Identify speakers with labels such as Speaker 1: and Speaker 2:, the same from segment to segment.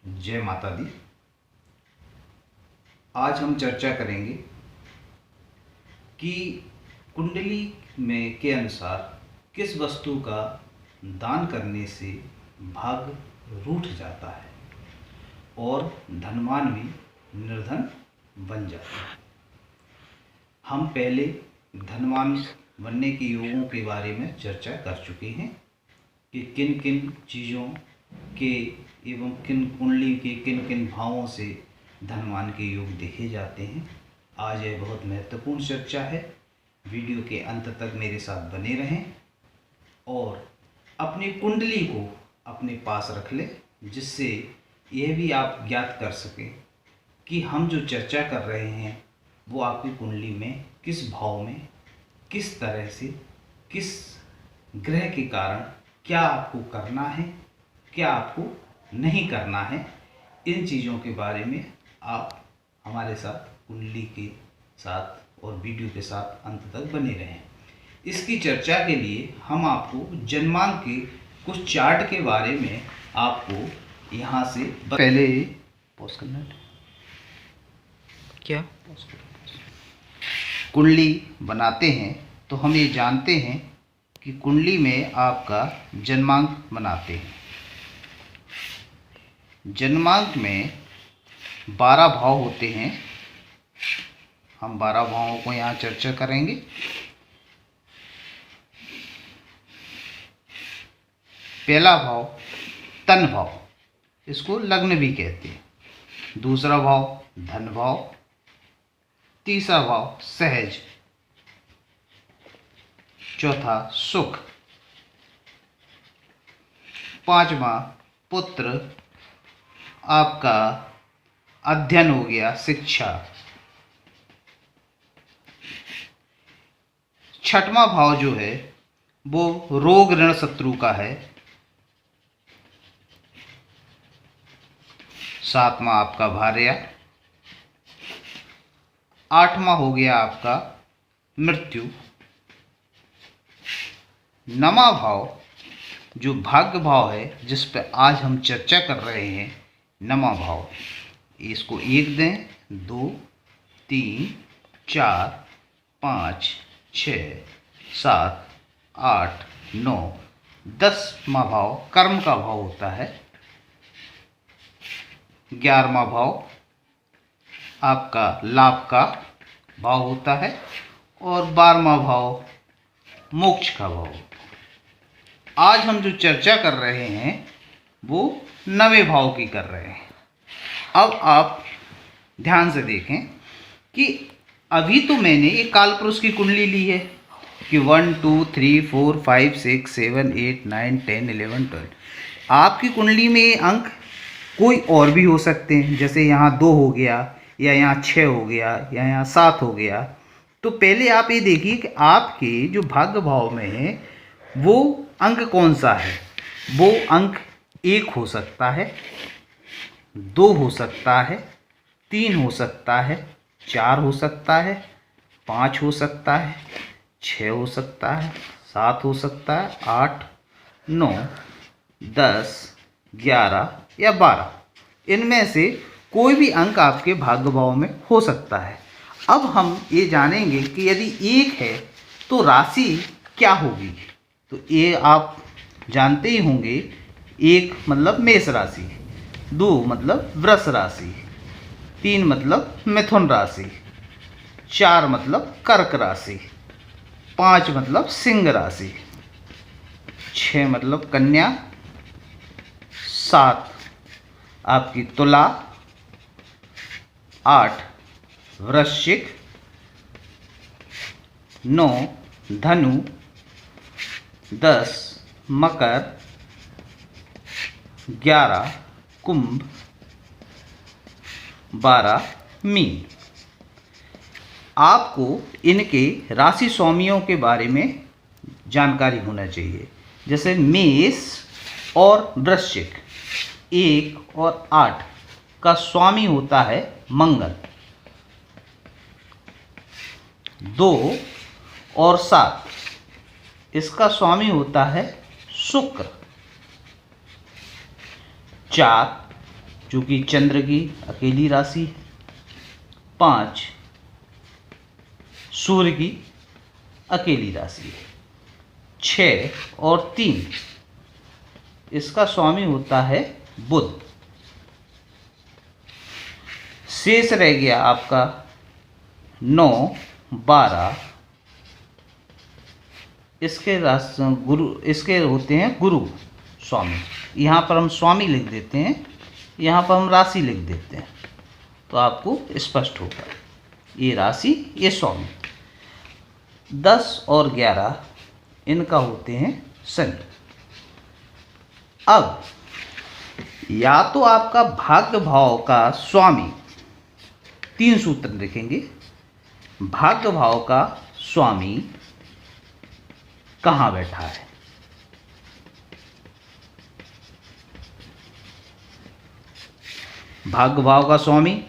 Speaker 1: जय माता दी। आज हम चर्चा करेंगे कि कुंडली में के अनुसार किस वस्तु का दान करने से भाग्य रूठ जाता है और धनवान भी निर्धन बन जाता है। हम पहले धनवान बनने के योगों के बारे में चर्चा कर चुके हैं कि किन किन चीज़ों के एवं किन कुंडली के किन किन भावों से धनवान के योग देखे जाते हैं। आज यह बहुत महत्वपूर्ण चर्चा है। वीडियो के अंत तक मेरे साथ बने रहें और अपनी कुंडली को अपने पास रख लें, जिससे यह भी आप ज्ञात कर सकें कि हम जो चर्चा कर रहे हैं वो आपकी कुंडली में किस भाव में, किस तरह से, किस ग्रह के कारण क्या आपको करना है, क्या आपको नहीं करना है। इन चीज़ों के बारे में आप हमारे साथ कुंडली के साथ और वीडियो के साथ अंत तक बने रहें। इसकी चर्चा के लिए हम आपको जन्मांक के कुछ चार्ट के बारे में आपको यहाँ से पहले पॉज करना है। क्या कुंडली बनाते हैं तो हम ये जानते हैं कि कुंडली में आपका जन्मांक बनाते हैं। जन्मांक में 12 भाव होते हैं। हम 12 भावों को यहाँ चर्चा करेंगे। पहला भाव तन भाव, इसको लग्न भी कहते हैं। दूसरा भाव धन भाव, तीसरा भाव सहज, चौथा सुख, पांचवा पुत्र, आपका अध्ययन हो गया, शिक्षा। छठवां भाव जो है वो रोग ऋण शत्रु का है। सातवां आपका भार्या। आठवां हो गया आपका मृत्यु। नवा भाव जो भाग्य भाव है, जिस पर आज हम चर्चा कर रहे हैं, नमा भाव। इसको 1 दें, 2, 3, 4, 5, 6, 7, 8, 9, 10वां भाव कर्म का भाव होता है। 11वां भाव आपका लाभ का भाव होता है और 12वां भाव मोक्ष का भाव होता है। आज हम जो चर्चा कर रहे हैं वो 9वें भाव की कर रहे हैं। अब आप ध्यान से देखें कि अभी तो मैंने ये काल पुरुष की कुंडली ली है कि 1 2 3 4 5 6 7 8 9 10 11 12। आपकी कुंडली में ये अंक कोई और भी हो सकते हैं, जैसे यहाँ 2 हो गया, या यहाँ 6 हो गया, या यहाँ 7 हो गया। तो पहले आप ये देखिए कि आपके जो भाग्य भाव में है वो अंक कौन सा है। वो अंक 1 हो सकता है, 2 हो सकता है, 3 हो सकता है, 4 हो सकता है, 5 हो सकता है, 6 हो सकता है, 7 हो सकता है, 8, 9, 10, 11 या 12। इनमें से कोई भी अंक आपके भाग्य भाव में हो सकता है। अब हम ये जानेंगे कि यदि 1 है तो राशि क्या होगी। तो ये आप जानते ही होंगे। 1 मतलब मेष राशि, 2 मतलब वृष राशि, 3 मतलब मिथुन राशि, 4 मतलब कर्क राशि, 5 मतलब सिंह राशि, 6 मतलब कन्या, 7 आपकी तुला, 8 वृश्चिक, 9 धनु, 10 मकर, 11 कुंभ, 12 मीन। आपको इनके राशि स्वामियों के बारे में जानकारी होना चाहिए। जैसे मेष और वृश्चिक 1 और 8 का स्वामी होता है मंगल। 2 और 7 इसका स्वामी होता है शुक्र। 4 जो कि चंद्र की अकेली राशि है। 5 सूर्य की अकेली राशि है। 6 और 3 इसका स्वामी होता है बुध। शेष रह गया आपका 9 12 इसके गुरु, इसके होते हैं गुरु स्वामी। यहाँ पर हम स्वामी लिख देते हैं, यहाँ पर हम राशि लिख देते हैं, तो आपको स्पष्ट होगा। ये राशि, ये स्वामी। 10 और 11 इनका होते हैं शनि। अब या तो आपका भाग्य भाव का स्वामी, 3 सूत्र लिखेंगे। भाग्य भाव का स्वामी कहाँ बैठा है? भाग्य भाव का स्वामी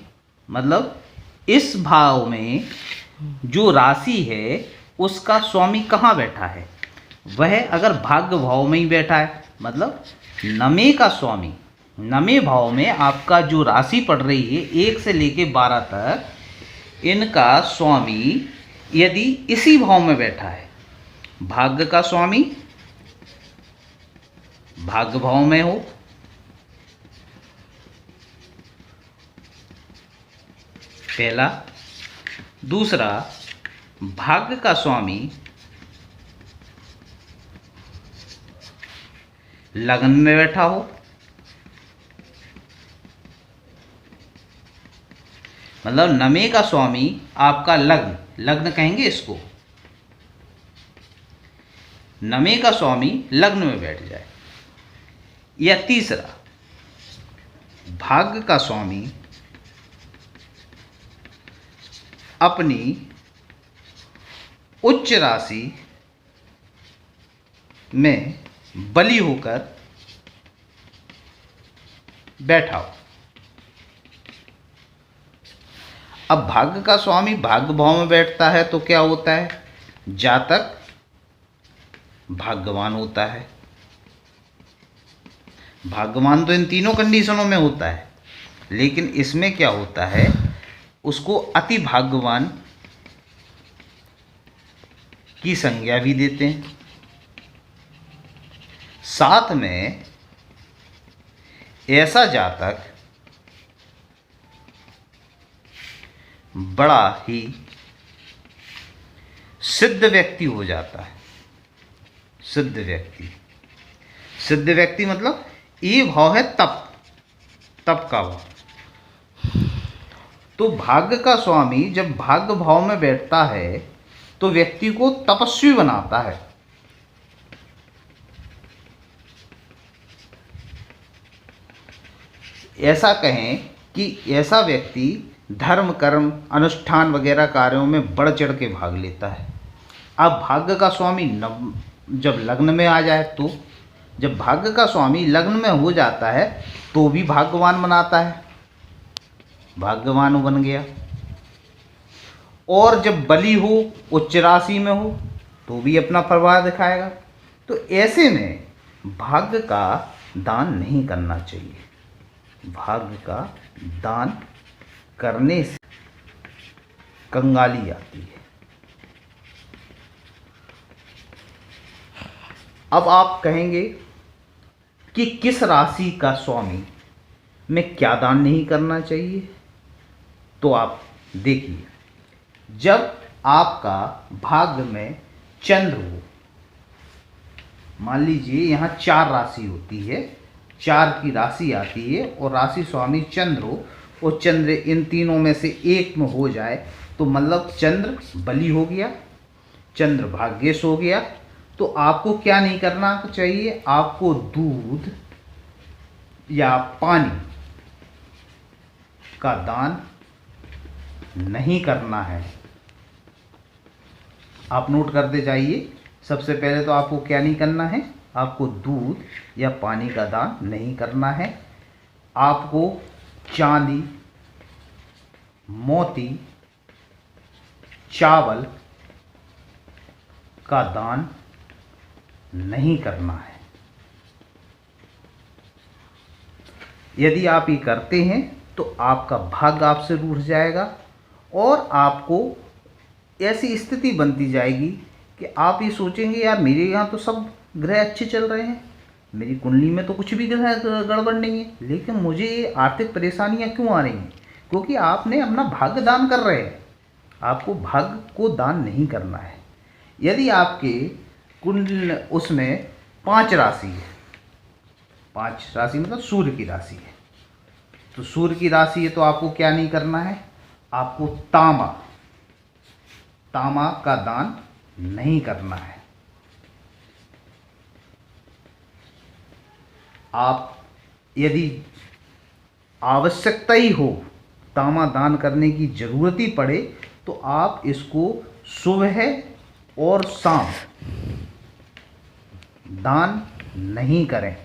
Speaker 1: मतलब इस भाव में जो राशि है उसका स्वामी कहाँ बैठा है? वह अगर भाग्य भाव में ही बैठा है, मतलब नमे का स्वामी, नमे भाव में आपका जो राशि पड़ रही है 1 से लेके 12 तक, इनका स्वामी यदि इसी भाव में बैठा है, भाग्य का स्वामी भाग्य भाव में हो, पहला। दूसरा, भाग्य का स्वामी लग्न में बैठा हो, मतलब नमे का स्वामी आपका लग्न, लग्न कहेंगे इसको, नमे का स्वामी लग्न में बैठ जाए। या तीसरा, भाग्य का स्वामी अपनी उच्च राशि में बली होकर बैठा हो। अब भाग्य का स्वामी भाग्य भाव में बैठता है तो क्या होता है? जातक भाग्यवान होता है। भाग्यवान तो इन तीनों कंडीशनों में होता है, लेकिन इसमें क्या होता है, उसको अति भाग्यवान की संज्ञा भी देते हैं। साथ में ऐसा जातक बड़ा ही सिद्ध व्यक्ति हो जाता है। सिद्ध व्यक्ति, सिद्ध व्यक्ति मतलब ये भाव है तप, तप का भाव। तो भाग्य का स्वामी जब भाग्य भाव में बैठता है तो व्यक्ति को तपस्वी बनाता है। ऐसा कहें कि ऐसा व्यक्ति धर्म कर्म अनुष्ठान वगैरह कार्यों में बढ़ चढ़ के भाग लेता है। अब भाग्य का स्वामी जब लग्न में आ जाए, तो जब भाग्य का स्वामी लग्न में हो जाता है तो भी भाग्यवान बनाता है, भाग्यवान बन गया। और जब बली हो, उच्च राशि में हो, तो भी अपना प्रभाव दिखाएगा। तो ऐसे में भाग्य का दान नहीं करना चाहिए। भाग्य का दान करने से कंगाली आती है। अब आप कहेंगे कि किस राशि का स्वामी में क्या दान नहीं करना चाहिए? तो आप देखिए, जब आपका भाग्य में चंद्र हो, मान लीजिए यहाँ 4 राशि होती है, 4 की राशि आती है और राशि स्वामी चंद्र हो, और चंद्र इन तीनों में से एक में हो जाए तो मतलब चंद्र बली हो गया, चंद्र भाग्येश हो गया। तो आपको क्या नहीं करना चाहिए? आपको दूध या पानी का दान नहीं करना है। आप नोट करते जाइए। सबसे पहले तो आपको क्या नहीं करना है? आपको दूध या पानी का दान नहीं करना है। आपको चांदी, मोती, चावल का दान नहीं करना है। यदि आप ये करते हैं तो आपका भाग्य आपसे रूठ जाएगा और आपको ऐसी स्थिति बनती जाएगी कि आप ये सोचेंगे यार मेरे यहाँ तो सब ग्रह अच्छे चल रहे हैं, मेरी कुंडली में तो कुछ भी ग्रह गड़बड़ नहीं है, लेकिन मुझे ये आर्थिक परेशानियाँ क्यों आ रही हैं? क्योंकि आपने अपना भाग्य दान कर रहे हैं। आपको भाग्य को दान नहीं करना है। यदि आपके कुंडल उसमें 5 राशि है, 5 राशि मतलब सूर्य की राशि है, तो सूर्य की राशि है तो आपको क्या नहीं करना है? आपको तामा का दान नहीं करना है। आप यदि आवश्यकता ही हो, तामा दान करने की ज़रूरत ही पड़े, तो आप इसको सुबह और शाम दान नहीं करें।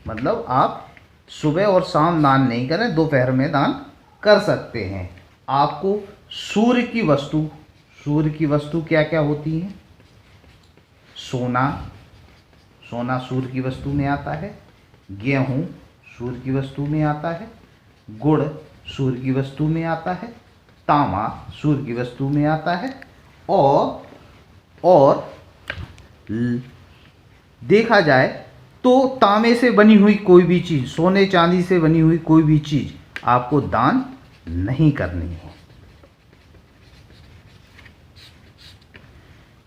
Speaker 1: मतलब आप सुबह और शाम दान नहीं करें, दोपहर में दान कर सकते हैं। आपको सूर्य की वस्तु क्या क्या होती हैं? सोना सूर्य की वस्तु में आता है, गेहूँ सूर्य की वस्तु में आता है, गुड़ सूर्य की वस्तु में आता है, तांबा सूर्य की वस्तु में आता है, और देखा जाए तो तांबे से बनी हुई कोई भी चीज़, सोने चांदी से बनी हुई कोई भी चीज़ आपको दान नहीं करनी है।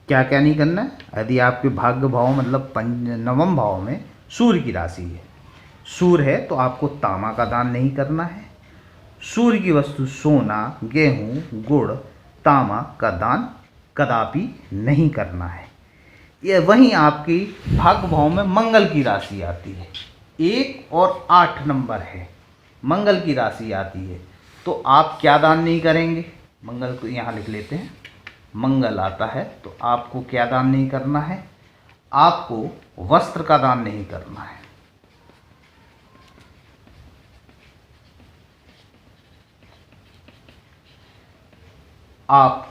Speaker 1: क्या क्या नहीं करना है? यदि आपके भाग्य भाव मतलब नवम भाव में सूर्य की राशि है, सूर्य है, तो आपको तांबा का दान नहीं करना है। सूर्य की वस्तु सोना, गेहूँ, गुड़, तांबा का दान कदापि नहीं करना है। ये वहीं आपकी भाग्य भाव में मंगल की राशि आती है, 1 और 8 नंबर है, मंगल की राशि आती है, तो आप क्या दान नहीं करेंगे? मंगल को यहाँ लिख लेते हैं। मंगल आता है तो आपको क्या दान नहीं करना है? आपको वस्त्र का दान नहीं करना है। आप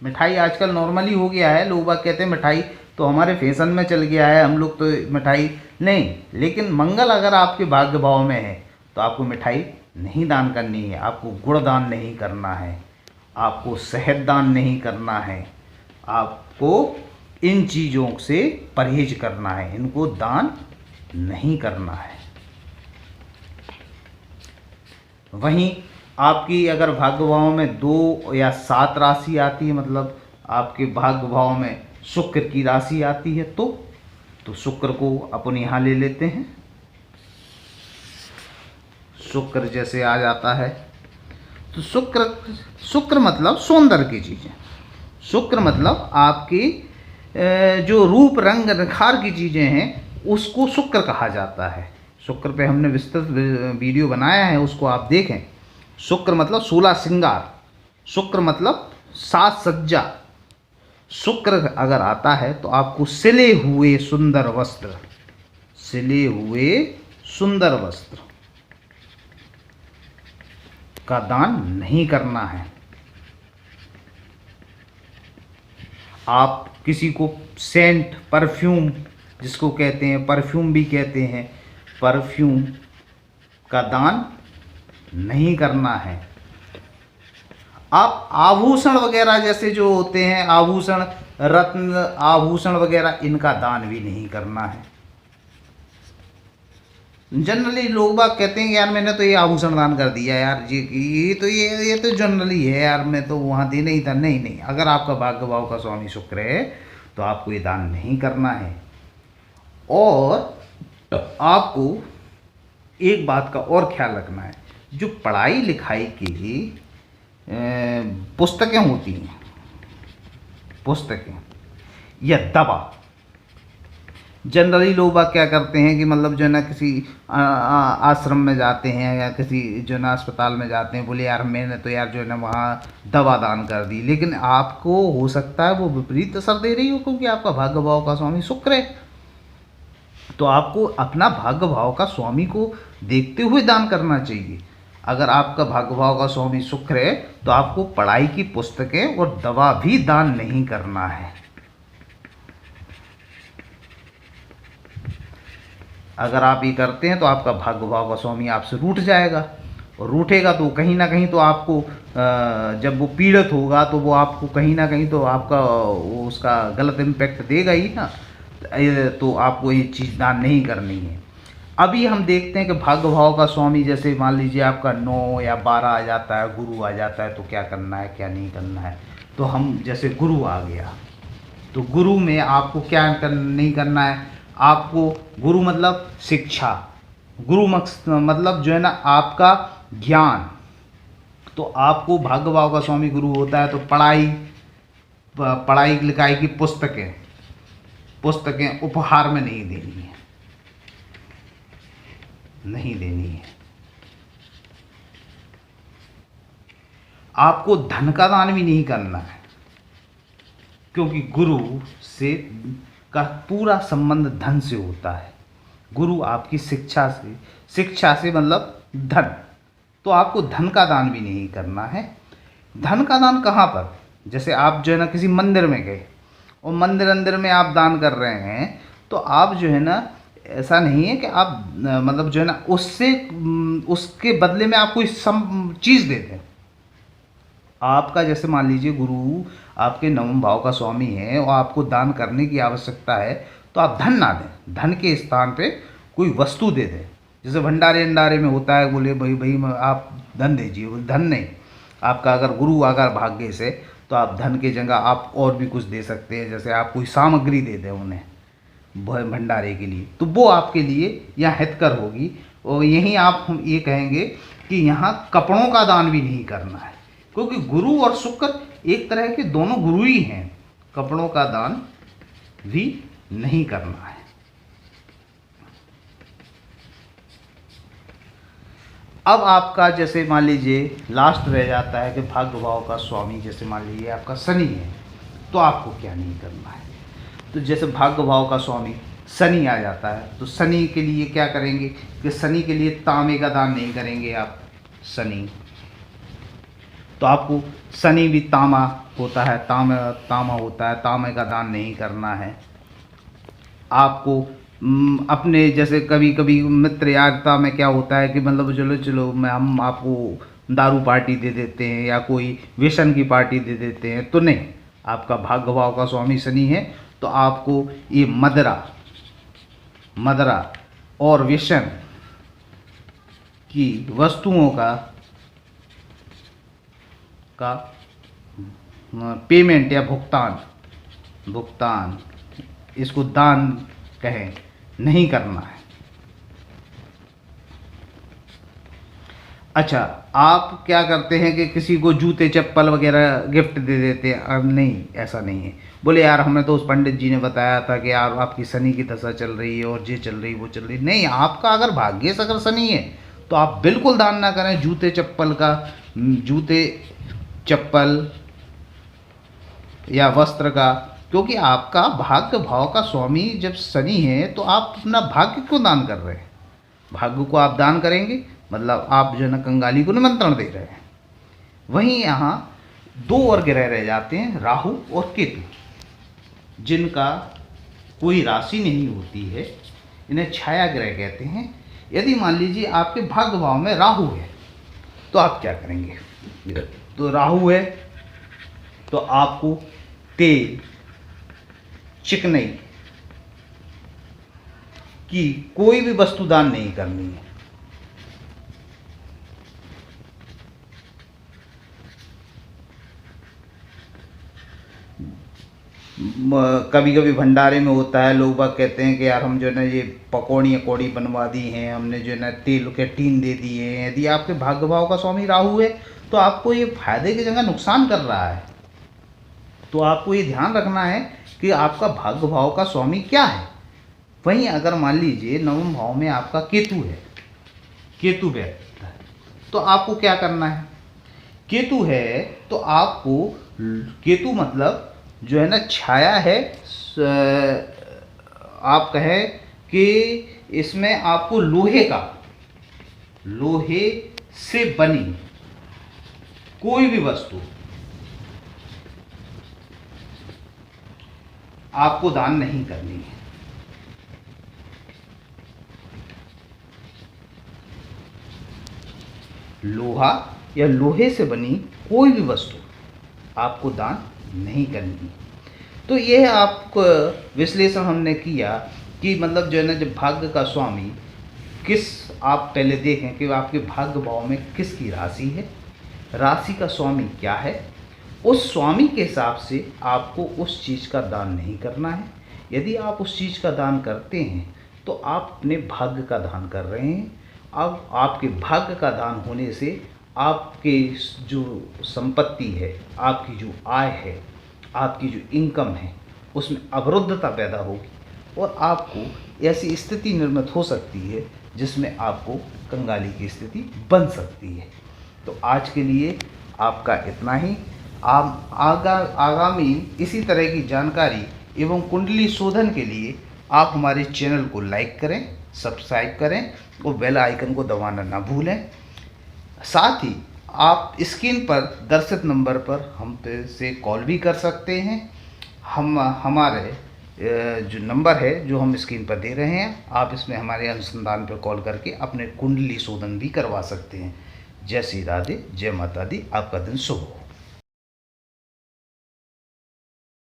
Speaker 1: मिठाई आजकल नॉर्मली हो गया है, लोग बाग कहते हैं मिठाई तो हमारे फैशन में चल गया है, हम लोग तो मिठाई नहीं, लेकिन मंगल अगर आपके भाग्य भाव में है तो आपको मिठाई नहीं दान करनी है। आपको गुड़ दान नहीं करना है, आपको शहद दान नहीं करना है, आपको इन चीज़ों से परहेज करना है, इनको दान नहीं करना है। वहीं आपकी अगर भाग्य भाव में 2 या 7 राशि आती है, मतलब आपके भाग्य भाव में शुक्र की राशि आती है, तो शुक्र को अपन यहाँ ले लेते हैं। शुक्र जैसे आ जाता है तो शुक्र मतलब सौंदर्य की चीज़ें, शुक्र मतलब आपकी जो रूप रंग निखार की चीज़ें हैं उसको शुक्र कहा जाता है। शुक्र पे हमने विस्तृत वीडियो बनाया है, उसको आप देखें। शुक्र मतलब 16 श्रृंगार, शुक्र मतलब साज सज्जा। शुक्र अगर आता है तो आपको सिले हुए सुंदर वस्त्र का दान नहीं करना है। आप किसी को सेंट, परफ्यूम जिसको कहते हैं, परफ्यूम भी कहते हैं, परफ्यूम का दान नहीं करना है। आप आभूषण वगैरह जैसे जो होते हैं, आभूषण, रत्न आभूषण वगैरह, इनका दान भी नहीं करना है। जनरली लोग बाग कहते हैं कि यार मैंने तो ये आभूषण दान कर दिया यार, ये तो जनरली है यार, मैं तो वहाँ देना ही था। नहीं, अगर आपका भाग्य भाव का स्वामी शुक्र है तो आपको ये दान नहीं करना है। और आपको एक बात का और ख्याल रखना है, जो पढ़ाई लिखाई की पुस्तकें होती हैं, पुस्तकें या दवा, जनरली लोग बाग क्या करते हैं कि मतलब जो है ना किसी आश्रम में जाते हैं या किसी जो है ना अस्पताल में जाते हैं, बोले यार मैंने तो यार जो है ना वहाँ दवा दान कर दी, लेकिन आपको हो सकता है वो विपरीत असर दे रही हो, क्योंकि आपका भाग्य भाव का स्वामी शुक्र है। तो आपको अपना भाग्य भाव का स्वामी को देखते हुए दान करना चाहिए। अगर आपका भाग्य भाव का स्वामी शुक्र है तो आपको पढ़ाई की पुस्तकें और दवा भी दान नहीं करना है। अगर आप ये करते हैं तो आपका भाग्य भाव का स्वामी आपसे रूठ जाएगा, और रूठेगा तो कहीं ना कहीं तो आपको जब वो पीड़ित होगा तो वो आपको कहीं ना कहीं तो आपका वो उसका गलत इम्पैक्ट देगा ही ना। तो आपको ये चीज़ दान नहीं करनी है। अभी हम देखते हैं कि भाग्य भाव का स्वामी जैसे मान लीजिए आपका 9 या 12 आ जाता है, गुरु आ जाता है, तो क्या करना है क्या नहीं करना है। तो हम जैसे गुरु आ गया, तो गुरु में आपको क्या नहीं करना है। आपको गुरु मतलब शिक्षा, गुरु मतलब जो है ना आपका ज्ञान। तो आपको भाग्य भाव का स्वामी गुरु होता है तो पढ़ाई लिखाई की पुस्तकें उपहार में नहीं देनी है, नहीं देनी है। आपको धन का दान भी नहीं करना है, क्योंकि गुरु से का पूरा संबंध धन से होता है। गुरु आपकी शिक्षा से मतलब धन। तो आपको धन का दान भी नहीं करना है। धन का दान कहाँ पर, जैसे आप जो है ना किसी मंदिर में गए और मंदिर में आप दान कर रहे हैं, तो आप जो है ना ऐसा नहीं है कि आप मतलब जो है ना उसके बदले में आप कोई चीज़ दे दें। आपका जैसे मान लीजिए गुरु आपके नवम भाव का स्वामी है और आपको दान करने की आवश्यकता है, तो आप धन ना दें, धन के स्थान पे कोई वस्तु दे दें। जैसे भंडारे में होता है, बोले भाई आप धन दीजिए, बोले धन नहीं। आपका अगर गुरु अगर भाग्य से, तो आप धन की जगह आप और भी कुछ दे सकते हैं। जैसे आप कोई सामग्री दे दें उन्हें भंडारे के लिए, तो वो आपके लिए यहाँ हितकर होगी। और यहीं आप हम ये कहेंगे कि यहाँ कपड़ों का दान भी नहीं करना है, क्योंकि गुरु और शुक्र एक तरह के दोनों गुरु ही हैं। कपड़ों का दान भी नहीं करना है। अब आपका जैसे मान लीजिए लास्ट रह जाता है कि भाग्य भाव का स्वामी जैसे मान लीजिए आपका शनि है, तो आपको क्या नहीं करना है। तो जैसे भाग्य भाव का स्वामी शनि आ जाता है, तो शनि के लिए क्या करेंगे कि शनि के लिए तांबे का दान नहीं करेंगे आप। शनि तो आपको शनि भी तांबा होता है, तांबा होता है, तांबे का दान नहीं करना है। आपको अपने जैसे कभी कभी मित्र यारता में क्या होता है कि मतलब चलो हम आपको दारू पार्टी दे देते हैं या कोई व्यसन की पार्टी दे देते हैं, तो नहीं। आपका भाग्य भाव का स्वामी शनि है, तो आपको ये मदरा और व्यसन की वस्तुओं का पेमेंट या भुगतान इसको दान कहें, नहीं करना है। अच्छा, आप क्या करते हैं कि किसी को जूते चप्पल वगैरह गिफ्ट दे देते हैं। अब नहीं, ऐसा नहीं है। बोले यार हमें तो उस पंडित जी ने बताया था कि यार आपकी शनि की दशा चल रही है और ये चल रही वो चल रही। नहीं, आपका अगर भाग्य से अगर शनि है तो आप बिल्कुल दान ना करें जूते चप्पल या वस्त्र का, क्योंकि आपका भाग्य भाव का स्वामी जब शनि है तो आप अपना भाग्य क्यों दान कर रहे हैं। भाग्य को आप दान करेंगे मतलब आप जो है ना कंगाली को निमंत्रण दे रहे हैं। वहीं यहाँ दो और ग्रह रह जाते हैं, राहु और केतु, जिनका कोई राशि नहीं होती है, इन्हें छाया ग्रह कहते हैं। यदि मान लीजिए आपके भाग्य भाव में राहु है तो आप क्या करेंगे। तो राहु है तो आपको तेल चिकनाई की कोई भी वस्तु दान नहीं करनी है। कभी कभी भंडारे में होता है, लोग बाग कहते हैं कि यार हम जो है ना ये पकौड़ी बनवा दी हैं, हमने जो है ना तेल के टीन दे दिए हैं। यदि आपके भाग्य भाव का स्वामी राहु है तो आपको ये फायदे की जगह नुकसान कर रहा है। तो आपको ये ध्यान रखना है कि आपका भाग्य भाव का स्वामी क्या है। वहीं अगर मान लीजिए नवम भाव में आपका केतु है, केतु बैठता है, तो आपको क्या करना है। केतु है तो आपको, केतु मतलब जो है ना छाया है, आप कहें कि इसमें आपको लोहे से बनी कोई भी वस्तु आपको दान नहीं करनी है। लोहा या लोहे से बनी कोई भी वस्तु आपको दान नहीं करनी है। तो यह आपको विश्लेषण हमने किया कि मतलब जो है ना, जब भाग्य का स्वामी किस, आप पहले देखें कि आपके भाग्य भाव में किसकी राशि है, राशि का स्वामी क्या है, उस स्वामी के हिसाब से आपको उस चीज़ का दान नहीं करना है। यदि आप उस चीज़ का दान करते हैं तो आप अपने भाग्य का दान कर रहे हैं। अब आपके भाग्य का दान होने से आपके जो संपत्ति है, आपकी जो आय है, आपकी जो इनकम है, उसमें अवरुद्धता पैदा होगी और आपको ऐसी स्थिति निर्मित हो सकती है जिसमें आपको कंगाली की स्थिति बन सकती है। तो आज के लिए आपका इतना ही। आप आगामी इसी तरह की जानकारी एवं कुंडली शोधन के लिए आप हमारे चैनल को लाइक करें, सब्सक्राइब करें और बेल आइकन को दबाना ना भूलें। साथ ही आप स्क्रीन पर दर्शित नंबर पर हम से कॉल भी कर सकते हैं। हम हमारे जो नंबर है जो हम स्क्रीन पर दे रहे हैं, आप इसमें हमारे अनुसंधान पर कॉल करके अपने कुंडली शोधन भी करवा सकते हैं। जय श्री राधे, जय माता दी, आपका दिन शुभ हो।